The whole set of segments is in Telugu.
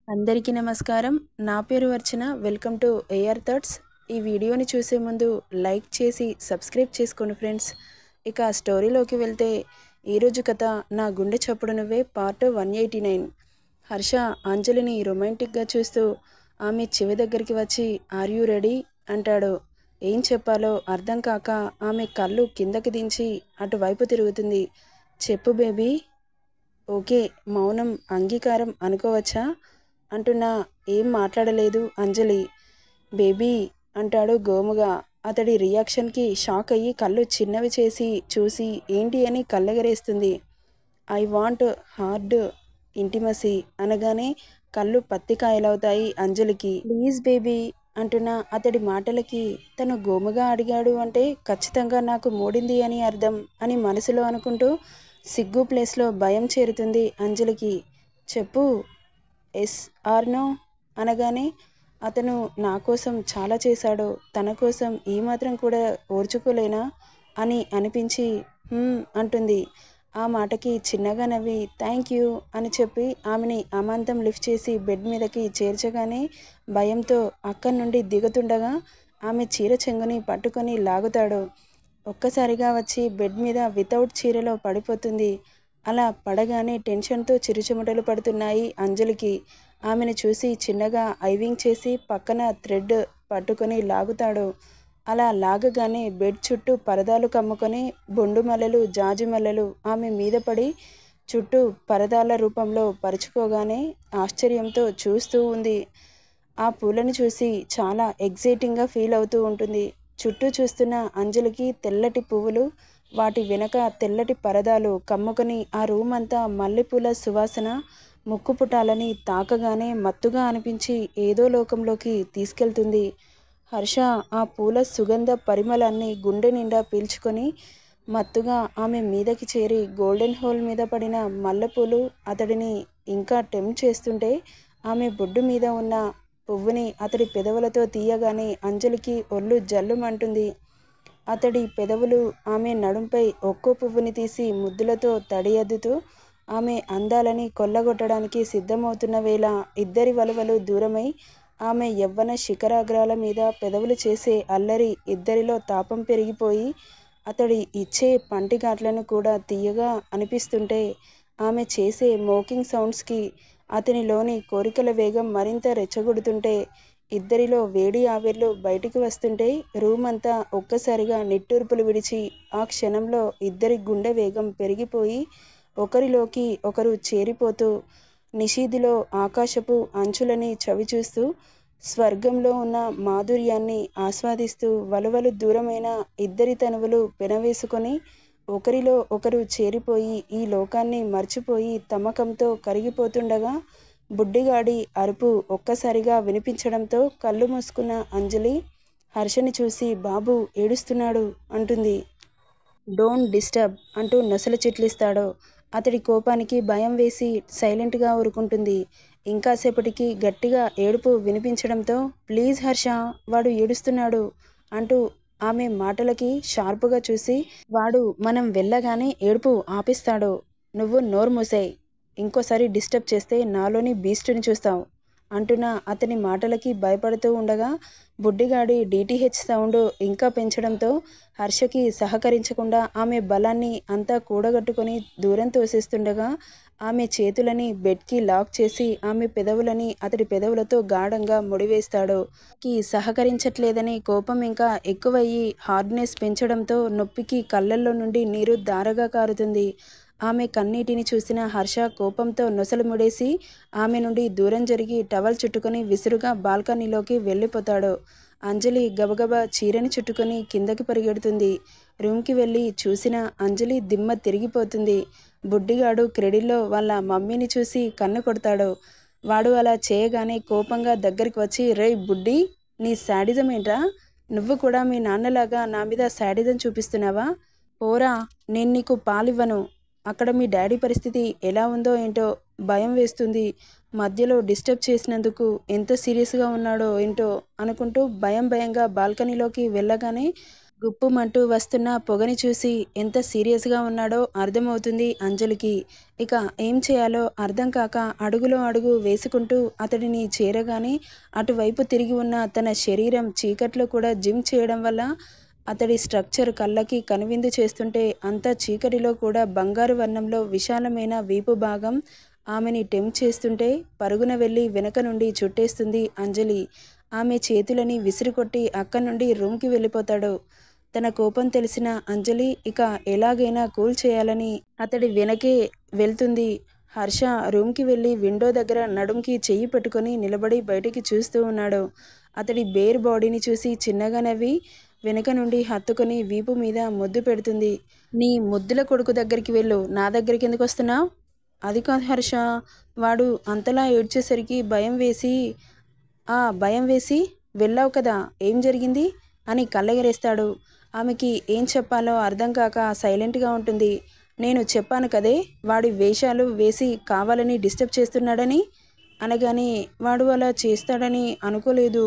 అందరికీ నమస్కారం. నా పేరు Archana. Welcome to AR Thoughts. ఈ వీడియోని చూసే ముందు లైక్ చేసి సబ్స్క్రైబ్ చేసుకోండి ఫ్రెండ్స్. ఇక స్టోరీలోకి వెళ్తే ఈరోజు కథ నా గుండె చప్పుడు నువ్వే పార్ట్ 189. హర్ష అంజలిని రొమాంటిక్గా చూస్తూ ఆమె చెవి దగ్గరికి వచ్చి ఆర్ యూ రెడీ అంటాడు. ఏం చెప్పాలో అర్థం కాక ఆమె కళ్ళు కిందకి దించి అటువైపు తిరుగుతుంది. చెప్పు బేబీ. ఓకే, మౌనం అంగీకారం అనుకోవచ్చా అంటున్నా ఏం మాట్లాడలేదు అంజలి. బేబీ అంటాడు గోముగా. అతడి రియాక్షన్కి షాక్ అయ్యి కళ్ళు చిన్నవి చేసి చూసి ఏంటి అని కళ్ళెగరేస్తుంది. ఐ వాంట్ హార్డ్ ఇంటిమసీ అనగానే కళ్ళు పత్తికాయలవుతాయి అంజలికి. ప్లీజ్ బేబీ అంటున్న అతడి మాటలకి తను గోముగా అడిగాడు అంటే ఖచ్చితంగా నాకు మూడింది అని అర్థం అని మనసులో అనుకుంటూ సిగ్గు ప్లేస్లో భయం చేరుతుంది అంజలికి. చెప్పు, ఎస్ ఆర్ నో అనగానే అతను నా కోసం చాలా చేశాడు, తన కోసం ఈ మాత్రం కూడా ఓర్చుకోలేనా అని అనిపించి అంటుంది. ఆ మాటకి చిన్నగా నవ్వి థ్యాంక్ యూ అని చెప్పి ఆమెని అమాంతం లిఫ్ట్ చేసి బెడ్ మీదకి చేర్చగానే భయంతో అక్కడి నుండి దిగుతుండగా ఆమె చీర చెంగుని పట్టుకొని లాగుతాడు. ఒక్కసారిగా వచ్చి బెడ్ మీద వితౌట్ చీరలో పడిపోతుంది. అలా పడగానే టెన్షన్తో చిరుచెమటలు పడుతున్నాయి అంజలికి. ఆమెను చూసి చిన్నగా ఐవింగ్ చేసి పక్కన థ్రెడ్ పట్టుకొని లాగుతాడు. అలా లాగగానే బెడ్ చుట్టూ పరదాలు కమ్ముకొని బొండు మల్లెలు జాజి మల్లెలు ఆమె మీద పడి చుట్టూ పరదాల రూపంలో పరుచుకోగానే ఆశ్చర్యంతో చూస్తూ ఉంది. ఆ పూలను చూసి చాలా ఎగ్జైటింగ్గా ఫీల్ అవుతూ ఉంటుంది. చుట్టూ చూస్తున్న అంజలికి తెల్లటి పువ్వులు, వాటి వెనక తెల్లటి పరదాలు కమ్ముకొని ఆ రూమ్ అంతా మల్లెపూల సువాసన ముక్కుపుటాలని తాకగానే మత్తుగా అనిపించి ఏదో లోకంలోకి తీసుకెళ్తుంది. హర్ష ఆ పూల సుగంధ పరిమళాన్ని గుండె నిండా పీల్చుకొని మత్తుగా ఆమె మీదకి చేరి గోల్డెన్ హోల్ మీద పడిన మల్లెపూలు అతడిని ఇంకా టెంప్ట్ చేస్తుంటే ఆమె బొడ్డు మీద ఉన్న పువ్వుని అతడి పెదవులతో తీయగానే అంజలికి ఒళ్ళు జల్లుమంటుంది. అతడి పెదవులు ఆమె నడుంపై ఒక్కో పువ్వుని తీసి ముద్దులతో తడియద్దుతూ ఆమె అందాలని కొల్లగొట్టడానికి సిద్ధమవుతున్న వేళ ఇద్దరి వలువలు దూరమై ఆమె యవ్వన శిఖరాగ్రాల మీద పెదవులు చేసే అల్లరి ఇద్దరిలో తాపం పెరిగిపోయి అతడి ఇచ్చే పంటిఘాట్లను కూడా తీయగా అనిపిస్తుంటే ఆమె చేసే మోకింగ్ సౌండ్స్కి అతనిలోని కోరికల వేగం మరింత రెచ్చగొడుతుంటే ఇద్దరిలో వేడి ఆవిర్లు బయటికి వస్తుంటే రూమ్ అంతా ఒక్కసారిగా నిట్టూర్పులు విడిచి ఆ క్షణంలో ఇద్దరి గుండె వేగం పెరిగిపోయి ఒకరిలోకి ఒకరు చేరిపోతూ నిషీధిలో ఆకాశపు అంచులని చవిచూస్తూ స్వర్గంలో ఉన్న మాధుర్యాన్ని ఆస్వాదిస్తూ వలువలు దూరమైన ఇద్దరి తనువులు పెనవేసుకొని ఒకరిలో ఒకరు చేరిపోయి ఈ లోకాన్ని మర్చిపోయి తమకంతో కరిగిపోతుండగా బుడ్డిగాడి అరుపు ఒక్కసారిగా వినిపించడంతో కళ్ళు మూసుకున్న అంజలి హర్షని చూసి బాబు ఏడుస్తున్నాడు అంటుంది. డోంట్ డిస్టర్బ్ అంటూ నొసలు చిట్లిస్తాడు. అతడి కోపానికి భయం వేసి సైలెంట్గా ఊరుకుంటుంది. ఇంకాసేపటికి గట్టిగా ఏడుపు వినిపించడంతో ప్లీజ్ హర్ష, వాడు ఏడుస్తున్నాడు అంటూ ఆమె మాటలకి షార్పుగా చూసి వాడు మనం వెళ్ళగానే ఏడుపు ఆపిస్తాడు. నువ్వు నోరు మూసేయ్, ఇంకోసారి డిస్టర్బ్ చేస్తే నాలోని బీస్టుని చూస్తావు అంటున్న అతని మాటలకి భయపడుతూ ఉండగా బుడ్డిగాడి డిటిహెచ్ సౌండ్ ఇంకా పెంచడంతో హర్షకి సహకరించకుండా ఆమె బలాన్ని అంతా కూడగట్టుకొని దూరం తోసేస్తుండగా ఆమె చేతులని బెడ్కి లాక్ చేసి ఆమె పెదవులని అతడి పెదవులతో గాఢంగా ముడివేస్తాడు. సహకరించట్లేదని కోపం ఇంకా ఎక్కువయ్యి హార్డ్నెస్ పెంచడంతో నొప్పికి కళ్ళల్లో నుండి నీరు ధారగా కారుతుంది. ఆమె కన్నీటిని చూసిన హర్ష కోపంతో నొసలు ముడేసి ఆమె నుండి దూరం జరిగి టవల్ చుట్టుకొని విసురుగా బాల్కనీలోకి వెళ్ళిపోతాడు. అంజలి గబగబా చీరని చుట్టుకొని కిందకి పరిగెడుతుంది. రూమ్కి వెళ్ళి చూసిన అంజలి దిమ్మ తిరిగిపోతుంది. బుడ్డిగాడు క్రెడిల్లో వాళ్ళ మమ్మీని చూసి కన్ను కొడతాడు. వాడు అలా చేయగానే కోపంగా దగ్గరికి వచ్చి రేయ్ బుడ్డి, నీ శాడిజం ఏంట్రా? నువ్వు కూడా మీ నాన్నలాగా నా మీద శాడిజం చూపిస్తున్నావా? పోరా, నేను నీకు పాలివ్వను. అక్కడ మీ డాడీ పరిస్థితి ఎలా ఉందో ఏంటో భయం వేస్తుంది. మధ్యలో డిస్టర్బ్ చేసినందుకు ఎంత సీరియస్గా ఉన్నాడో ఏంటో అనుకుంటూ భయంగా బాల్కనీలోకి వెళ్ళగానే గుప్పుమంటూ వస్తున్న పొగని చూసి ఎంత సీరియస్గా ఉన్నాడో అర్థమవుతుంది అంజలికి. ఇక ఏం చేయాలో అర్థం కాక అడుగులో అడుగు వేసుకుంటూ అతడిని చేరగానే అటువైపు తిరిగి ఉన్న తన శరీరం చీకట్లో కూడా జిమ్ చేయడం వల్ల అతడి స్ట్రక్చర్ కళ్ళకి కనువిందు చేస్తుంటే అంత చీకటిలో కూడా బంగారు వర్ణంలో విశాలమైన వీపు భాగం ఆమెని టెంప్ట్ చేస్తుంటే పరుగున వెళ్ళి వెనక నుండి చుట్టేస్తుంది అంజలి. ఆమె చేతులని విసిరికొట్టి అక్కడి నుండి రూమ్కి వెళ్ళిపోతాడు. తన కోపం తెలిసిన అంజలి ఇక ఎలాగైనా కూల్ చేయాలని అతడి వెనకే వెళ్తుంది. హర్ష రూమ్కి వెళ్ళి విండో దగ్గర నడుంకి చెయ్యి పెట్టుకొని నిలబడి బయటికి చూస్తూ ఉన్నాడు. అతడి బేర్ బాడీని చూసి చిన్నగా నవ్వి వెనక నుండి హత్తుకొని వీపు మీద ముద్దు పెడుతుంది. నీ ముద్దుల కొడుకు దగ్గరికి వెళ్ళు, నా దగ్గరికి ఎందుకు వస్తున్నావు? అది కాదు హర్ష. వాడు అంతలా ఏడ్చేసరికి భయం వేసి వెళ్ళావు కదా, ఏం జరిగింది అని కళ్ళెగరేస్తాడు. ఆమెకి ఏం చెప్పాలో అర్థం కాక సైలెంట్గా ఉంటుంది. నేను చెప్పాను కదే, వాడి వేషాలు వేసి కావాలని డిస్టర్బ్ చేస్తున్నాడని. అనగానే వాడు అలా చేస్తాడని అనుకోలేదు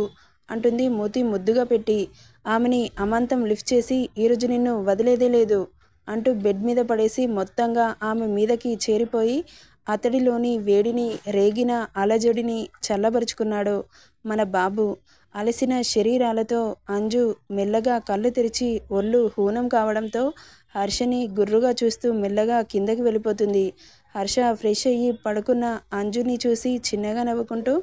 అంటుంది మూతి ముద్దుగా పెట్టి. ఆమెని అమాంతం లిఫ్ట్ చేసి ఈరోజు నిన్ను వదిలేదే లేదు అంటూ బెడ్ మీద పడేసి మొత్తంగా ఆమె మీదకి చేరిపోయి అతడిలోని వేడిని రేగిన అలజడిని చల్లబరుచుకున్నాడు మన బాబు. అలసిన శరీరాలతో అంజు మెల్లగా కళ్ళు తెరిచి ఒళ్ళు హూనం కావడంతో హర్షని గుర్రుగా చూస్తూ మెల్లగా కిందకి వెళ్ళిపోతుంది. హర్ష ఫ్రెష్ అయ్యి పడుకున్న అంజుని చూసి చిన్నగా నవ్వుకుంటూ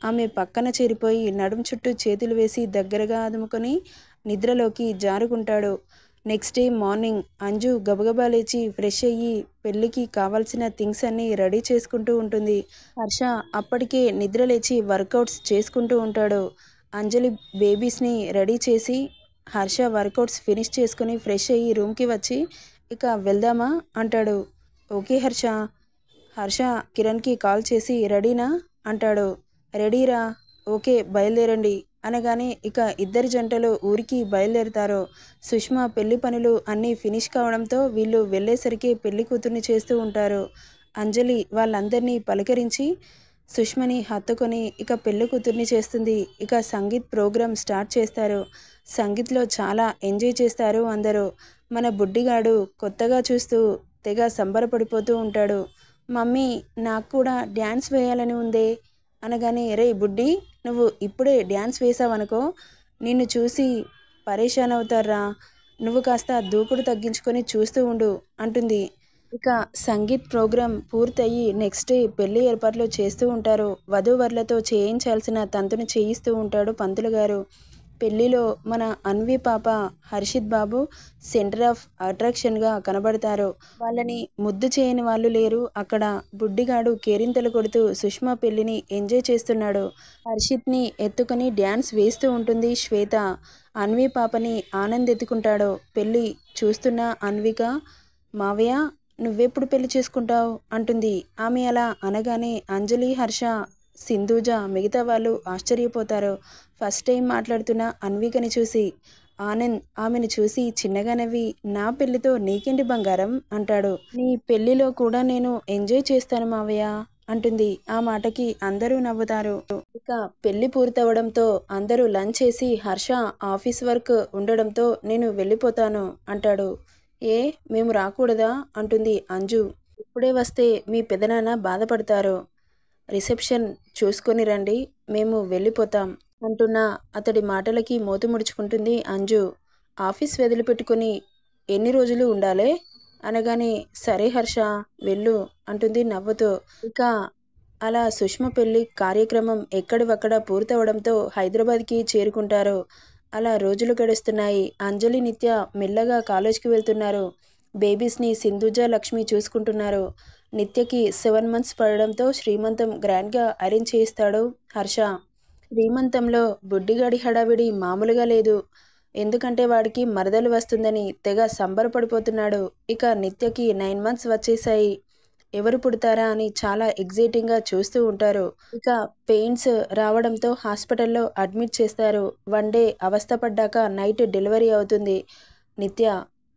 ఆమె పక్కన చేరిపోయి నడుం చుట్టూ చేతులు వేసి దగ్గరగా అదుముకొని నిద్రలోకి జారుకుంటాడు. నెక్స్ట్ డే మార్నింగ్ అంజు గబగబా లేచి ఫ్రెష్ అయ్యి పెళ్ళికి కావాల్సిన థింగ్స్ అన్నీ రెడీ చేసుకుంటూ ఉంటుంది. హర్ష అప్పటికే నిద్ర లేచి వర్కౌట్స్ చేసుకుంటూ ఉంటాడు. అంజలి బేబీస్ని రెడీ చేసి హర్ష వర్కౌట్స్ ఫినిష్ చేసుకుని ఫ్రెష్ అయ్యి రూమ్కి వచ్చి ఇక వెళ్దామా అంటాడు. ఓకే హర్ష. హర్ష కిరణ్కి కాల్ చేసి రెడీనా అంటాడు. రెడీరా, ఓకే బయలుదేరండి అనగానే ఇక ఇద్దరి జంటలు ఊరికి బయలుదేరుతారు. సుష్మా పెళ్లి పనులు అన్నీ ఫినిష్ కావడంతో వీళ్ళు వెళ్ళేసరికి పెళ్లి కూతుర్ని చేస్తూ ఉంటారు. అంజలి వాళ్ళందరినీ పలకరించి సుష్మని హత్తుకొని ఇక పెళ్లి కూతుర్ని చేస్తుంది. ఇక సంగీత్ ప్రోగ్రామ్ స్టార్ట్ చేస్తారు. సంగీత్లో చాలా ఎంజాయ్ చేస్తారు అందరూ. మన బుడ్డిగాడు కొత్తగా చూస్తూ తెగ సంబరపడిపోతూ ఉంటాడు. మమ్మీ, నాకు కూడా డ్యాన్స్ వేయాలని ఉందే అనగానే, రే బుడ్డి, నువ్వు ఇప్పుడే డ్యాన్స్ వేసావనుకో నిన్ను చూసి పరేషాన్ అవుతారా, నువ్వు కాస్త దూకుడు తగ్గించుకొని చూస్తూ ఉండు అంటుంది. ఇక సంగీత్ ప్రోగ్రాం పూర్తయి నెక్స్ట్ డే పెళ్లి ఏర్పాట్లు చేస్తూ ఉంటారు. వధూవరులతో చేయించాల్సిన తంతుని చేయిస్తూ ఉంటాడు పంతులు గారు. పెళ్లిలో మన అన్వి పాప హర్షిత్ బాబు సెంటర్ ఆఫ్ అట్రాక్షన్గా కనబడతారు. వాళ్ళని ముద్దు చేయని వాళ్ళు లేరు అక్కడ. బుడ్డిగాడు కేరింతలు కొడుతూ సుష్మా పెళ్లిని ఎంజాయ్ చేస్తున్నాడు. హర్షిత్ని ఎత్తుకొని డ్యాన్స్ వేస్తూ ఉంటుంది శ్వేత. అన్వి పాపని ఆనంద్ ఎత్తుకుంటాడు. పెళ్ళి చూస్తున్న అన్విక, మావయ్య నువ్వెప్పుడు పెళ్లి చేసుకుంటావు అంటుంది. ఆమె అలా అనగానే అంజలి, హర్ష, సింధూజ మిగతా వాళ్ళు ఆశ్చర్యపోతారు. ఫస్ట్ టైం మాట్లాడుతున్న అన్వికని చూసి. ఆనంద్ ఆమెను చూసి చిన్నగా నవ్వి, నా పెళ్లితో నీకేంటి బంగారం అంటాడు. నీ పెళ్లిలో కూడా నేను ఎంజాయ్ చేస్తాను మావయ్య అంటుంది. ఆ మాటకి అందరూ నవ్వుతారు. ఇక పెళ్లి పూర్తవడంతో అందరూ లంచ్ చేసి హర్ష ఆఫీస్ వర్క్ ఉండడంతో నేను వెళ్ళిపోతాను అంటాడు. ఏ, మేము రాకూడదా అంటుంది అంజు. ఇప్పుడే వస్తే మీ పెదనాన్న బాధపడతారు. రిసెప్షన్ చూసుకొని రండి, మేము వెళ్ళిపోతాం అంటున్న అతడి మాటలకి మూతి ముడుచుకుంటుంది అంజు. ఆఫీస్ వదిలిపెట్టుకుని ఎన్ని రోజులు ఉండాలే అనగానే, సరే హర్ష వెళ్ళు అంటుంది నవ్వుతూ. ఇక అలా సుష్మ పెళ్లి కార్యక్రమం ఎక్కడివక్కడ పూర్తవడంతో హైదరాబాద్కి చేరుకుంటారు. అలా రోజులు గడుస్తున్నాయి. అంజలి, నిత్య మెల్లగా కాలేజ్కి వెళ్తున్నారు. బేబీస్ని సింధుజ, లక్ష్మి చూసుకుంటున్నారు. నిత్యకి 7 months పడడంతో శ్రీమంతం గ్రాండ్గా అరేంజ్ చేయిస్తాడు హర్ష. శ్రీమంతంలో బుడ్డిగాడి హడావిడి మామూలుగా లేదు. ఎందుకంటే వాడికి మరదలు వస్తుందని తెగ సంబరపడిపోతున్నాడు. ఇక నిత్యకి 9 months వచ్చేసాయి. ఎవరు పుడతారా అని చాలా ఎగ్జైటింగ్గా చూస్తూ ఉంటారు. ఇక పెయిన్స్ రావడంతో హాస్పిటల్లో అడ్మిట్ చేస్తారు. 1 day అవస్థపడ్డాక నైట్ డెలివరీ అవుతుంది. నిత్య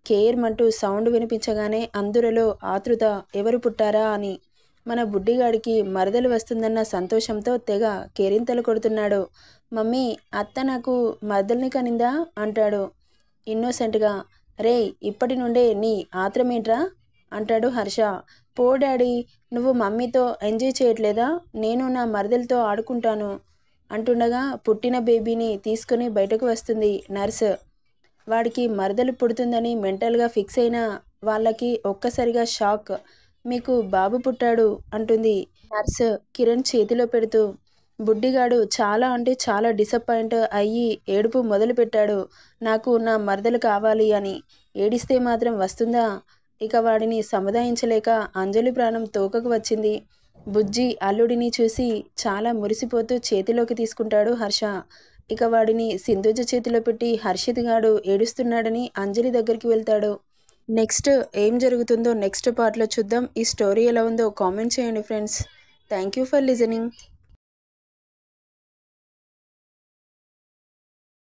కేర్మంటూ సౌండ్ వినిపించగానే అందరిలో ఆతృత, ఎవరు పుట్టారా అని. మన బుడ్డిగాడికి మరదలు వస్తుందన్న సంతోషంతో తెగ కేరింతలు కొడుతున్నాడు. మమ్మీ, అత్త నాకు మరదల్ని కనిందా అంటాడు. ఇన్నోసెంట్గా. రేయ్, ఇప్పటి నుండే నీ ఆత్రమేంట్రా అంటాడు హర్ష. పో డాడీ, నువ్వు మమ్మీతో ఎంజాయ్ చేయట్లేదా? నేను నా మరదలతో ఆడుకుంటాను అంటుండగా పుట్టిన బేబీని తీసుకుని బయటకు వస్తుంది నర్స్. వాడికి మరదలు పుడుతుందని మెంటల్గా ఫిక్స్ అయిన వాళ్ళకి ఒక్కసారిగా షాక్. మీకు బాబు పుట్టాడు అంటుంది నర్స్ కిరణ్ చేతిలో పెడుతూ. బుడ్డిగాడు చాలా అంటే చాలా డిసప్పాయింట్ అయ్యి ఏడుపు మొదలుపెట్టాడు. నాకు నా మరదలు కావాలి అని. ఏడిస్తే మాత్రం వస్తుందా? ఇక వాడిని సముదాయించలేక అంజలి ప్రాణం తోకకు వచ్చింది. బుజ్జి అల్లుడిని చూసి చాలా మురిసిపోతూ చేతిలోకి తీసుకుంటాడు హర్ష. ఇక వాడిని సింధుజ చేతిలో పెట్టి హర్షిత్ గాడు ఏడుస్తున్నాడని అంజలి దగ్గరికి వెళ్తాడు. నెక్స్ట్ ఏం జరుగుతుందో నెక్స్ట్ పార్ట్లో చూద్దాం. ఈ స్టోరీ ఎలా ఉందో కామెంట్ చేయండి friends. Thank you for listening.